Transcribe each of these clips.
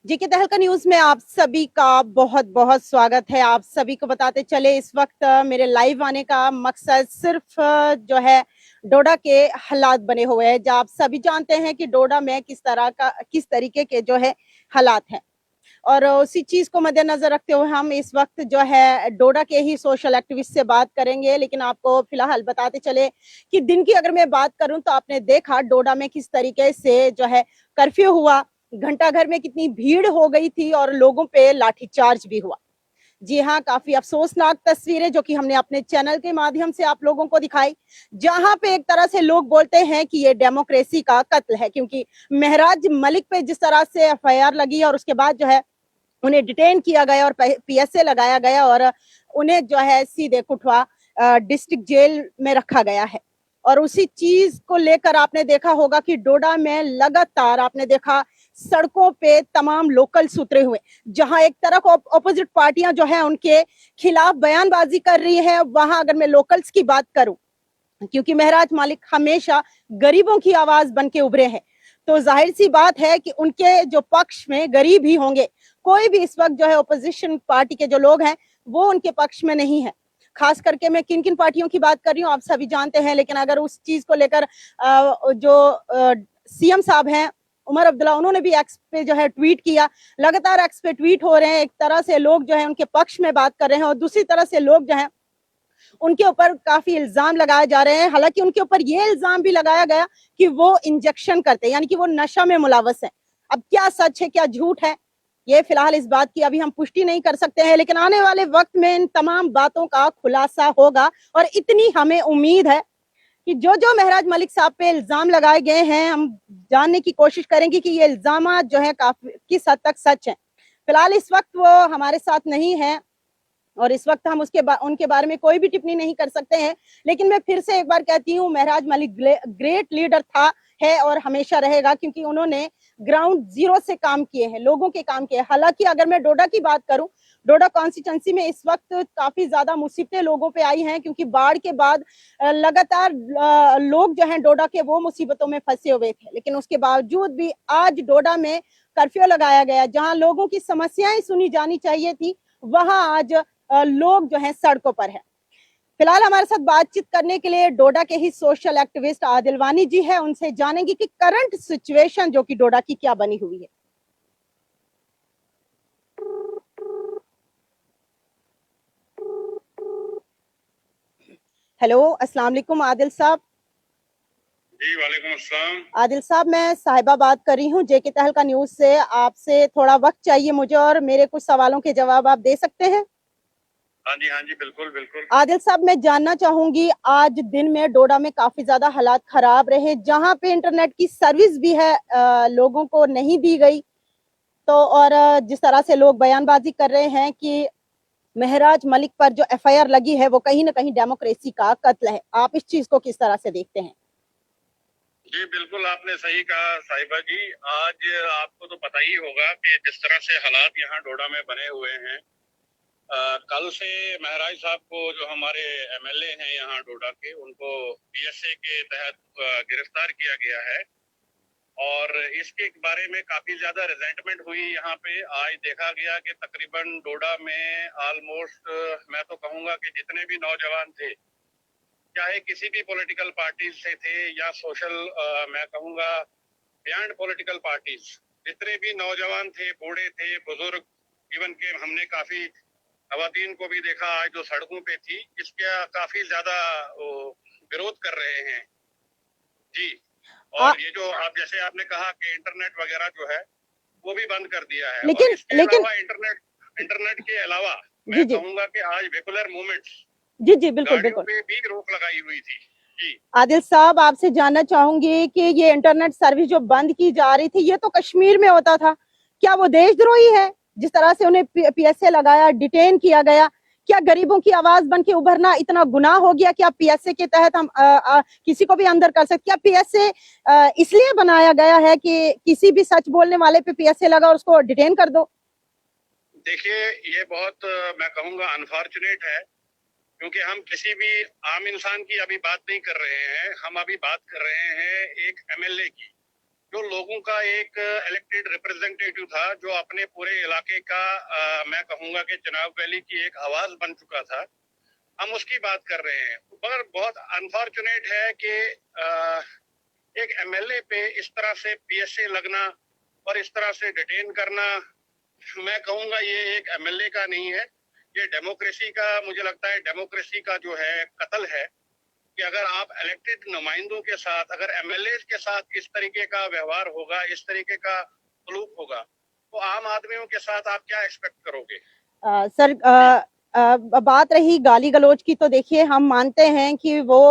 जी के तहलका न्यूज में आप सभी का बहुत बहुत स्वागत है। आप सभी को बताते चले इस वक्त मेरे लाइव आने का मकसद सिर्फ जो है डोडा के हालात बने हुए हैं। जब आप सभी जानते हैं कि डोडा में किस तरीके के जो है हालात हैं और उसी चीज को मद्देनजर रखते हुए हम इस वक्त जो है डोडा के ही सोशल एक्टिविस्ट से बात करेंगे। लेकिन आपको फिलहाल बताते चले कि दिन की अगर मैं बात करूं तो आपने देखा डोडा में किस तरीके से जो है कर्फ्यू हुआ, घंटा घर में कितनी भीड़ हो गई थी और लोगों पे लाठीचार्ज भी हुआ। जी हाँ, काफी अफसोसनाक तस्वीरें जो कि हमने अपने चैनल के माध्यम से आप लोगों को दिखाई, जहां पे एक तरह से लोग बोलते हैं कि ये डेमोक्रेसी का कत्ल है, क्योंकि महराज मलिक पे जिस तरह से एफआईआर लगी और उसके बाद जो है उन्हें डिटेन किया गया और पीएसए लगाया गया और उन्हें जो है सीधे कुठवा डिस्ट्रिक्ट जेल में रखा गया है। और उसी चीज को लेकर आपने देखा होगा कि डोडा में लगातार आपने देखा सड़कों पे तमाम लोकल्स उतरे हुए, जहां एक तरफ ऑपोजिट पार्टियां जो है उनके खिलाफ बयानबाजी कर रही है, वहां अगर मैं लोकल्स की बात करूं, क्योंकि महराज मालिक हमेशा गरीबों की आवाज बन के उभरे हैं, तो जाहिर सी बात है कि उनके जो पक्ष में गरीब ही होंगे। कोई भी इस वक्त जो है ओपोजिशन पार्टी के जो लोग हैं वो उनके पक्ष में नहीं है। खास करके मैं किन किन पार्टियों की बात कर रही हूँ आप सभी जानते हैं, लेकिन अगर उस चीज को लेकर जो सीएम साहब हैं उमर अब्दुल्ला, उन्होंने भी एक्स पे जो है ट्वीट किया। लगातार एक्स पे ट्वीट हो रहे हैं, एक तरह से लोग जो है उनके पक्ष में बात कर रहे हैं और दूसरी तरह से लोग जो है उनके ऊपर काफी इल्जाम लगाए जा रहे हैं। हालांकि उनके ऊपर ये इल्जाम भी लगाया गया कि वो इंजेक्शन करते हैं, यानी कि वो नशा में मुलव्वस है। अब क्या सच है क्या झूठ है, ये फिलहाल इस बात की अभी हम पुष्टि नहीं कर सकते हैं, लेकिन आने वाले वक्त में इन तमाम बातों का खुलासा होगा। और इतनी हमें उम्मीद है कि जो जो महराज मलिक साहब पे इल्जाम लगाए गए हैं, हम जानने की कोशिश करेंगे कि ये इल्जाम जो है काफी किस हद तक सच है। फिलहाल इस वक्त वो हमारे साथ नहीं है और इस वक्त हम उनके बारे में कोई भी टिप्पणी नहीं कर सकते हैं। लेकिन मैं फिर से एक बार कहती हूँ, महराज मलिक ग्रेट लीडर था, है और हमेशा रहेगा, क्योंकि उन्होंने ग्राउंड जीरो से काम किए हैं, लोगों के काम किए हैं। हालांकि अगर मैं डोडा की बात करूं, डोडा कॉन्स्टिट्यूंसी में इस वक्त काफी ज्यादा मुसीबतें लोगों पे आई हैं, क्योंकि बाढ़ के बाद लगातार लोग जो हैं डोडा के वो मुसीबतों में फंसे हुए थे। लेकिन उसके बावजूद भी आज डोडा में कर्फ्यू लगाया गया, जहां लोगों की समस्याएं सुनी जानी चाहिए थी, वहां आज लोग जो हैं सड़कों पर है। फिलहाल हमारे साथ बातचीत करने के लिए डोडा के ही सोशल एक्टिविस्ट आदिल वानी जी है, उनसे जानेंगे कि करंट सिचुएशन जो कि डोडा की क्या बनी हुई है। हेलो, अस्सलाम वालेकुम आदिल साहब। जी वालेकुम अस्सलाम। आदिल साहब, मैं साहिबा बात कर रही हूँ जेके तहलका न्यूज से। आपसे थोड़ा वक्त चाहिए मुझे और मेरे कुछ सवालों के जवाब आप दे सकते हैं? हाँ जी बिल्कुल बिल्कुल। आदिल साहब, मैं जानना चाहूंगी, आज दिन में डोडा में काफी ज्यादा हालात खराब रहे, जहां पे इंटरनेट की सर्विस भी है लोगों को नहीं दी गई। तो और जिस तरह से लोग बयानबाजी कर रहे हैं कि महराज मलिक पर जो एफआईआर लगी है वो कहीं ना कहीं डेमोक्रेसी का कत्ल है, आप इस चीज को किस तरह से देखते हैं? जी बिल्कुल, आपने सही कहा साहिबा जी। आज आपको तो पता ही होगा कि जिस तरह से हालात यहाँ डोडा में बने हुए हैं। कल से महराज साहब को, जो हमारे एमएलए हैं यहाँ डोडा के, उनको पीएसए के तहत गिरफ्तार किया गया है और इसके बारे में काफी ज्यादा रिजेंटमेंट हुई यहाँ पे। आज देखा गया कि तकरीबन डोडा में ऑलमोस्ट, मैं तो कहूंगा कि जितने भी नौजवान थे, चाहे किसी भी पॉलिटिकल पार्टी से थे या सोशल, मैं कहूंगा बियॉन्ड पॉलिटिकल पार्टीज, जितने भी नौजवान थे, बूढ़े थे, बुजुर्ग, इवन के हमने काफी खवातीन को भी देखा आज जो सड़कों पे थी, इसका काफी ज्यादा विरोध कर रहे हैं। जी। आ, और ये जो आप जैसे आपने कहा कि इंटरनेट वगैरह जो है वो भी बंद कर दिया है। और लेकिन इसके लेकिन अलावा इंटरनेट के अलावा जी मैं जी कहूंगा कि आज वेहिकुलर मूवमेंट्स, जी जी, बिल्कुल गाड़ियों बिल्कुल। पे भी रोक लगाई हुई थी। जी आदिल साहब, आपसे जानना चाहूंगी कि ये इंटरनेट सर्विस जो बंद की जा रही थी, ये तो कश्मीर में होता था, क्या वो देशद्रोही है? जिस तरह से उन्हें पीएसए लगाया, डिटेन किया गया, क्या गरीबों की आवाज बन के उभरना इतना गुनाह हो गया कि आप पीएसए के तहत हम किसी को भी अंदर कर सकते? क्या पीएसए इसलिए बनाया गया है कि किसी भी सच बोलने वाले पे पीएसए लगा और उसको डिटेन कर दो? देखिए, ये बहुत मैं कहूंगा अनफॉर्चुनेट है, क्योंकि हम किसी भी आम इंसान की अभी बात नहीं कर रहे हैं, हम अभी बात कर रहे हैं एक एमएलए की, जो लोगों का एक इलेक्टेड रिप्रेजेंटेटिव था, जो अपने पूरे इलाके का मैं कहूंगा कि चिनाब वैली की एक आवाज बन चुका था, हम उसकी बात कर रहे हैं। मगर बहुत अनफॉर्चुनेट है कि एक एमएलए पे इस तरह से पीएसए लगना और इस तरह से डिटेन करना, मैं कहूंगा ये एक एमएलए का नहीं है, ये डेमोक्रेसी का, मुझे लगता है डेमोक्रेसी का जो है कत्ल है कि अगर आप इलेक्टेड नुमाइंदों के साथ, अगर एमएलए के साथ इस तरीके का व्यवहार होगा, इस तरीके का सलूक होगा, तो आम आदमियों के साथ आप क्या एक्सपेक्ट करोगे? सर, बात रही गाली गलौज की, तो देखिए हम मानते हैं कि वो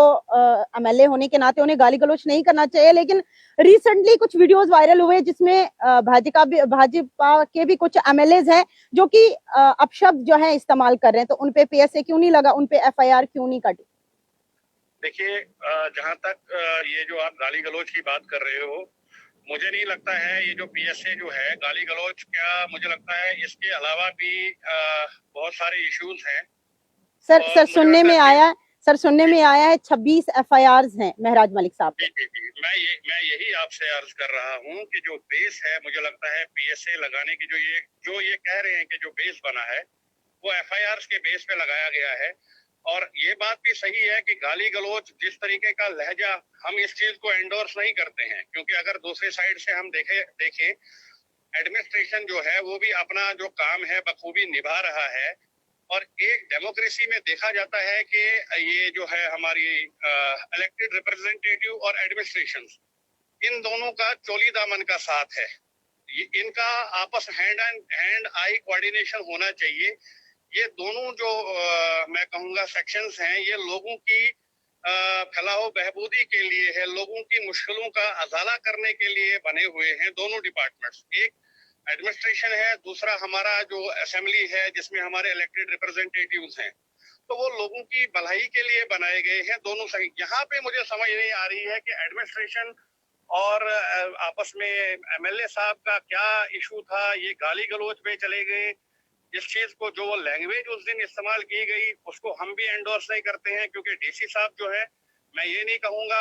एमएलए होने के नाते उन्हें गाली गलौज नहीं करना चाहिए, लेकिन रिसेंटली कुछ वीडियोस वायरल हुए जिसमें भाजपा के भी कुछ एमएलएज हैं जो कि अपशब्द जो है इस्तेमाल कर रहे हैं, तो उनपे पीएसए क्यों नहीं लगा, उनपे एफआईआर क्यों नहीं कटी? देखिए, जहां तक ये जो आप गाली गलौज की बात कर रहे हो, मुझे नहीं लगता है ये जो पीएसए जो है गाली गलौज, क्या मुझे लगता है इसके अलावा भी बहुत सारे इश्यूज हैं। सर, और मुझे लगता है सुनने में आया है 26 एफआईआर हैं महराज मलिक साहब जी जी जी, मैं यही आपसे अर्ज कर रहा हूँ कि जो बेस है, मुझे लगता है पीएसए लगाने की जो ये कह रहे हैं कि जो बेस बना है वो एफआईआर के बेस पे लगाया गया है। और ये बात भी सही है कि गाली गलौज, जिस तरीके का लहजा, हम इस चीज को एंडोर्स नहीं करते हैं, क्योंकि अगर दूसरी साइड से हम देखें, एडमिनिस्ट्रेशन जो है वो भी अपना जो काम है बखूबी निभा रहा है। और एक डेमोक्रेसी में देखा जाता है कि ये जो है हमारी इलेक्टेड रिप्रेजेंटेटिव और एडमिनिस्ट्रेशन, इन दोनों का चोली दामन का साथ है, इनका आपस हैंड आई कोऑर्डिनेशन होना चाहिए। ये दोनों जो मैं कहूंगा सेक्शंस हैं, ये लोगों की फलाह बहबूदी के लिए है, लोगों की मुश्किलों का अजाला करने के लिए बने हुए हैं दोनों डिपार्टमेंट्स। एक एडमिनिस्ट्रेशन है, दूसरा हमारा जो असेंबली है जिसमें हमारे इलेक्टेड रिप्रेजेंटेटिव्स हैं, तो वो लोगों की भलाई के लिए बनाए गए हैं दोनों सही। यहाँ पे मुझे समझ नहीं आ रही है कि एडमिनिस्ट्रेशन और आपस में एमएलए साहब का क्या इशू था, ये गाली गलौज में चले गए। इस चीज को, जो वो लैंग्वेज उस दिन इस्तेमाल की गई, उसको हम भी एंडोर्स नहीं करते हैं, क्योंकि डीसी साहब जो है, मैं ये नहीं कहूंगा,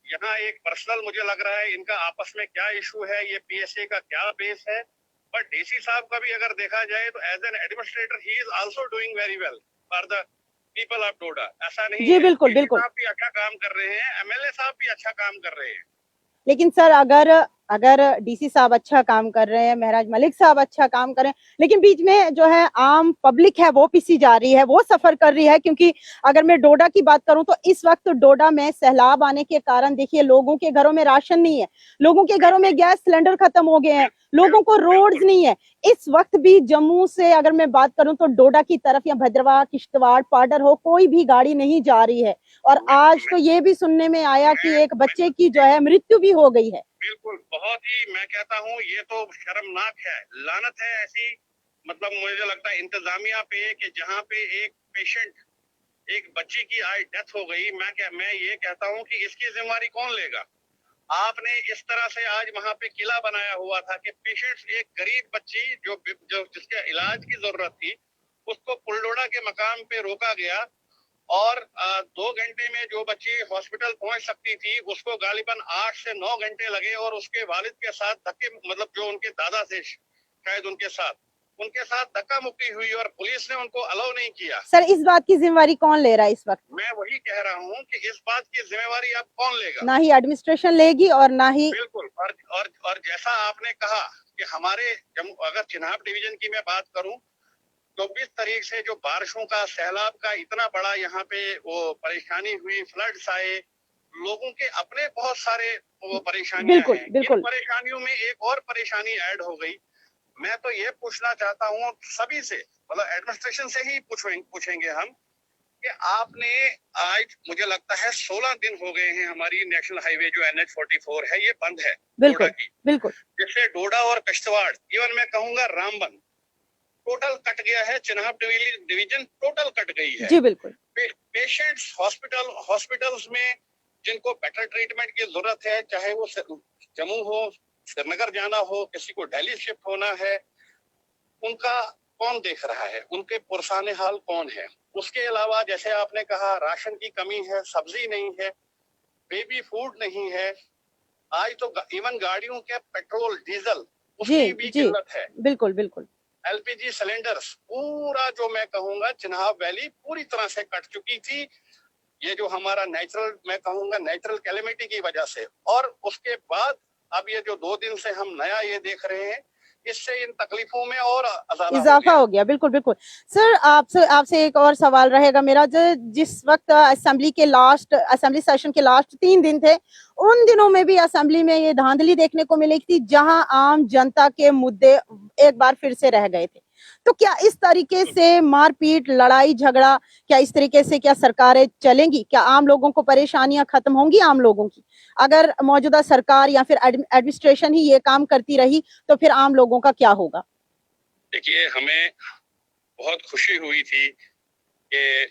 यहाँ एक पर्सनल मुझे लग रहा है इनका आपस में क्या इशू है, ये पीएसए का क्या बेस है। बट डीसी साहब का भी अगर देखा जाए तो as an administrator he is also doing very well for the people of Doda. ऐसा नहीं जी है, बिल्कुल डीसी बिल्कुल। साहब भी अच्छा काम कर रहे हैं, एमएलए साहब भी अच्छा काम कर रहे हैं। लेकिन सर, अगर अगर डीसी साहब अच्छा काम कर रहे हैं, महराज मलिक साहब अच्छा काम कर रहे हैं, लेकिन बीच में जो है आम पब्लिक है वो पिसी जा रही है, वो सफर कर रही है। क्योंकि अगर मैं डोडा की बात करूं तो इस वक्त डोडा में सैलाब आने के कारण देखिए लोगों के घरों में राशन नहीं है, लोगों के घरों में गैस सिलेंडर खत्म हो गए हैं, लोगों को रोड्स नहीं है। इस वक्त भी जम्मू से अगर मैं बात करूं तो डोडा की तरफ या भद्रवाह, किश्तवाड़, पाडर हो, कोई भी गाड़ी नहीं जा रही है। और आज तो ये भी सुनने में आया कि एक बच्चे की जो है मृत्यु भी हो गई है। बिल्कुल, बहुत ही, मैं कहता हूँ ये तो शर्मनाक है, लानत है ऐसी। मतलब मुझे लगता है इंतजामिया पे कि जहाँ पे एक पेशेंट, एक बच्ची की आज डेथ हो गई, मैं ये कहता हूँ कि इसकी जिम्मेवारी कौन लेगा? आपने इस तरह से आज वहां पे किला बनाया हुआ था कि पेशेंट्स, एक गरीब बच्ची जो जिसके इलाज की जरूरत थी, उसको पुलडोडा के मकाम पे रोका गया, और 2 घंटे में जो बच्ची हॉस्पिटल पहुंच सकती थी उसको गालिबन 8 से 9 घंटे लगे। और उसके वालिद के साथ धक्के, मतलब जो उनके दादा थे शायद उनके साथ धक्का मुक्की हुई और पुलिस ने उनको अलाउ नहीं किया। सर, इस बात की जिम्मेवारी कौन ले रहा है इस वक्त? मैं वही कह रहा हूँ कि इस बात की जिम्मेवारी अब कौन लेगा? ना ही एडमिनिस्ट्रेशन लेगी और ना ही, बिल्कुल। और जैसा आपने कहा कि हमारे अगर चिनाब डिवीजन की मैं बात करूं, 24 तारीख से जो बारिशों का, सैलाब का इतना बड़ा यहाँ पे वो परेशानी हुई, फ्लड्स आए, लोगों के अपने बहुत सारे वो परेशानियां बिल्कुल हैं। बिल्कुल। इन परेशानियों में एक और परेशानी ऐड हो गई। मैं तो ये पूछना चाहता हूँ सभी से, मतलब एडमिनिस्ट्रेशन से ही पूछेंगे हम कि आपने, आज मुझे लगता है 16 दिन हो गए हैं हमारी नेशनल हाईवे जो NH-44 है ये बंद है डोडा की, बिल्कुल। जिससे डोडा और कश्तवाड़, इवन मैं कहूंगा रामबन, टोटल कट गया है। चिनाब डिवीजन टोटल कट गई है। जी बिल्कुल। पेशेंट्स हॉस्पिटल्स में जिनको बेटर ट्रीटमेंट की जरूरत है, चाहे वो जम्मू हो, श्रीनगर जाना हो, किसी को दिल्ली शिफ्ट होना है, उनका कौन देख रहा है? उनके पुरसाने हाल कौन है? उसके अलावा जैसे आपने कहा राशन की कमी है, सब्जी नहीं है, बेबी फूड नहीं है, आज तो इवन गाड़ियों के पेट्रोल डीजल जी उसकी भी जी किल्लत है। बिल्कुल बिल्कुल। एलपीजी सिलेंडर्स पूरा जो मैं कहूंगा चिनाब वैली पूरी तरह से कट चुकी थी। ये जो हमारा नेचुरल, मैं कहूंगा नेचुरल कैलेमिटी की वजह से, और उसके बाद अब ये जो 2 दिन से हम नया ये देख रहे हैं, इससे इन तकलीफों में और अजाला हो इजाफा गया। हो गया, बिल्कुल बिल्कुल। सर आपसे आपसे एक और सवाल रहेगा मेरा, जो जिस वक्त असेंबली सेशन के लास्ट 3 दिन थे, उन दिनों में भी असेंबली में ये धांधली देखने को मिली थी, जहां आम जनता के मुद्दे एक बार फिर से रह गए थे। तो क्या इस तरीके से मारपीट, लड़ाई झगड़ा, क्या इस तरीके से क्या सरकारें चलेंगी? क्या आम लोगों को परेशानियां खत्म होंगी आम लोगों की? अगर मौजूदा सरकार या फिर एडमिनिस्ट्रेशन ही ये काम करती रही तो फिर आम लोगों का क्या होगा? देखिए, हमें बहुत खुशी हुई थी कि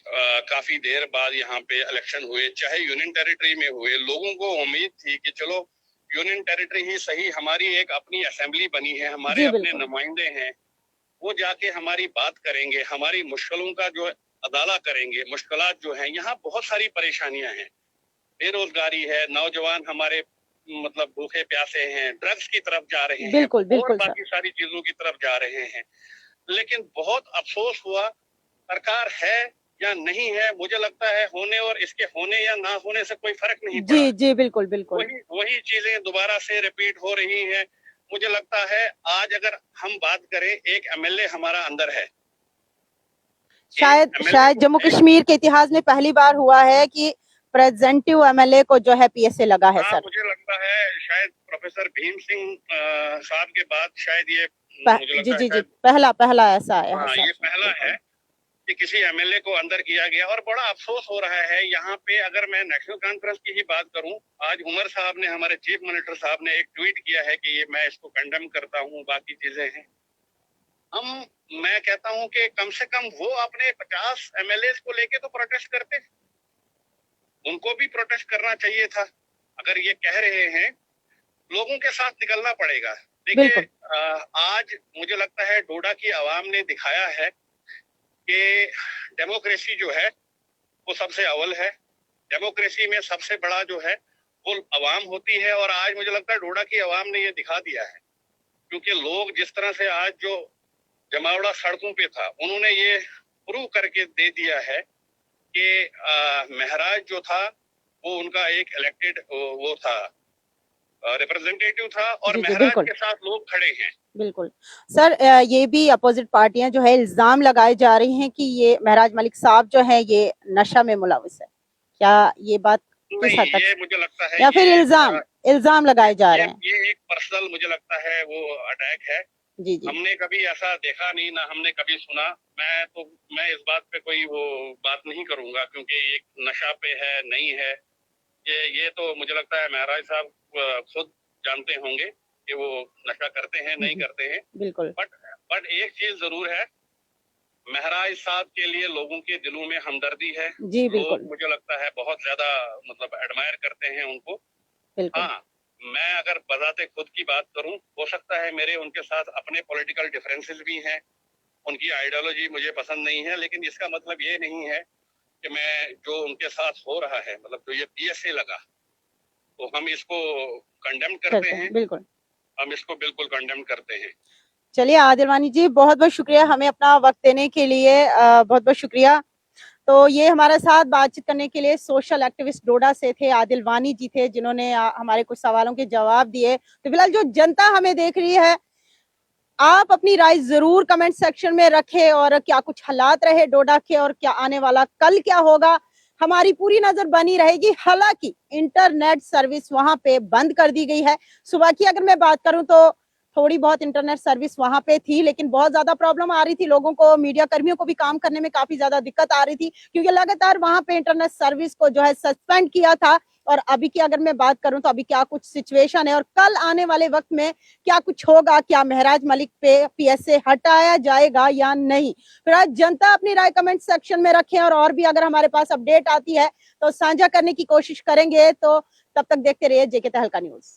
काफी देर बाद यहाँ पे इलेक्शन हुए, चाहे यूनियन टेरिटरी में हुए। लोगों को उम्मीद थी कि चलो यूनियन टेरिटरी ही सही, हमारी एक अपनी असेंबली बनी है, हमारे जी अपने बिल्कुल नुमाइंदे हैं, वो जाके हमारी बात करेंगे, हमारी मुश्किलों का जो अदाला करेंगे। मुश्किलात जो हैं, यहाँ बहुत सारी परेशानियां हैं, बेरोजगारी है, नौजवान हमारे मतलब भूखे प्यासे हैं, ड्रग्स की तरफ जा रहे हैं, बिल्कुल और बिल्कुल सर। बाकी सारी चीजों की तरफ जा रहे हैं। लेकिन बहुत अफसोस हुआ, सरकार है या नहीं है, मुझे लगता है होने और इसके होने या ना होने से कोई फर्क नहीं जी पड़ा। जी बिल्कुल बिल्कुल। वही वही चीजें दोबारा से रिपीट हो रही हैं। मुझे लगता है आज अगर हम बात करें, एक एमएलए हमारा अंदर है, शायद एक एमएलए शायद जो जम्मू है, कश्मीर के इतिहास में पहली बार हुआ है कि प्रेजेंटिव एमएलए को जो है पीएसए लगा है हाँ सर। मुझे लगता है शायद प्रोफेसर भीम सिंह साहब के बाद शायद ये मुझे जी लगता है जी जी, शायद, पहला पहला ऐसा आया है हाँ सर। ये पहला है बिल्कुल कि किसी एमएलए को अंदर किया गया। और बड़ा अफसोस हो रहा है यहाँ पे। अगर मैं नेशनल कॉन्फ्रेंस की ही बात करूं, आज उमर साहब ने, हमारे चीफ मिनिस्टर साहब ने एक ट्वीट किया है कि ये मैं इसको कंडेम करता हूँ, बाकी चीजें हैं। मैं कहता हूँ कि कम से कम वो अपने 50 एमएलए को लेके तो प्रोटेस्ट करते, उनको भी प्रोटेस्ट करना चाहिए था। अगर ये कह रहे हैं, लोगों के साथ निकलना पड़ेगा। देखिए, बिल्कुल आज मुझे लगता है डोडा की आवाम ने दिखाया है कि डेमोक्रेसी जो है वो सबसे अव्वल है। डेमोक्रेसी में सबसे बड़ा जो है वो अवाम होती है, और आज मुझे लगता है डोडा की आवाम ने ये दिखा दिया है। क्योंकि लोग जिस तरह से आज जो जमावड़ा सड़कों पे था, उन्होंने ये प्रूव करके दे दिया है कि महराज जो था वो उनका एक इलेक्टेड वो था, रिप्रेजेंटेटिव था, और जी जी महराज बिल्कुल के साथ लोग खड़े हैं। बिल्कुल। सर ये भी अपोजिट पार्टियां जो है इल्जाम लगाए जा रही हैं कि ये महराज मलिक साहब जो है ये नशा में मुलविस है। क्या ये बात किस नहीं, हद तक, ये मुझे लगता है या फिर ये इल्जाम इल्जाम लगाए जा रहे हैं? ये एक पर्सनल मुझे लगता है वो अटैक है। जी जी हमने कभी ऐसा देखा नहीं, ना हमने कभी सुना। मैं इस बात पे कोई वो बात नहीं करूंगा, क्योंकि एक नशा पे है नहीं है, ये तो मुझे लगता है महराज साहब खुद जानते होंगे कि वो नशा करते हैं नहीं करते हैं। बिल्कुल बट एक चीज जरूर है, महराज साहब के लिए लोगों के दिलों में हमदर्दी है। जी लोग बिल्कुल मुझे लगता है बहुत ज्यादा मतलब एडमायर करते हैं उनको। बिल्कुल। हाँ, मैं अगर बजाते खुद की बात करूं, हो सकता है मेरे उनके साथ अपने पॉलिटिकल डिफरेंसेस भी हैं, उनकी आइडियोलॉजी मुझे पसंद नहीं है, लेकिन इसका मतलब ये नहीं है कि मैं जो उनके साथ हो रहा है, मतलब जो ये पीएसए लगा, तो हम इसको कंडेम करते हैं। बिल्कुल। हम इसको बिल्कुल कंडेम करते हैं। चलिए आदिल वानी जी, बहुत बहुत शुक्रिया हमें अपना वक्त देने के लिए, बहुत बहुत शुक्रिया। तो ये हमारे साथ बातचीत करने के लिए सोशल एक्टिविस्ट डोडा से थे आदिल वानी जी थे, जिन्होंने हमारे कुछ सवालों के जवाब दिए। तो फिलहाल जो जनता हमें देख रही है, आप अपनी राय जरूर कमेंट सेक्शन में रखें, और क्या कुछ हालात रहे डोडा के और क्या आने वाला कल क्या होगा, हमारी पूरी नजर बनी रहेगी। हालांकि इंटरनेट सर्विस वहां पे बंद कर दी गई है। सुबह की अगर मैं बात करूं तो थोड़ी बहुत इंटरनेट सर्विस वहां पे थी, लेकिन बहुत ज्यादा प्रॉब्लम आ रही थी लोगों को, मीडिया कर्मियों को भी काम करने में काफी ज्यादा दिक्कत आ रही थी, क्योंकि लगातार वहां पे इंटरनेट सर्विस को जो है सस्पेंड किया था। और अभी की अगर मैं बात करूं तो अभी क्या कुछ सिचुएशन है, और कल आने वाले वक्त में क्या कुछ होगा, क्या महराज मलिक पे पीएसए हटाया जाएगा या नहीं। फिर आज जनता अपनी राय कमेंट सेक्शन में रखें, और भी अगर हमारे पास अपडेट आती है तो साझा करने की कोशिश करेंगे। तो तब तक देखते रहिए जेके तहलका न्यूज।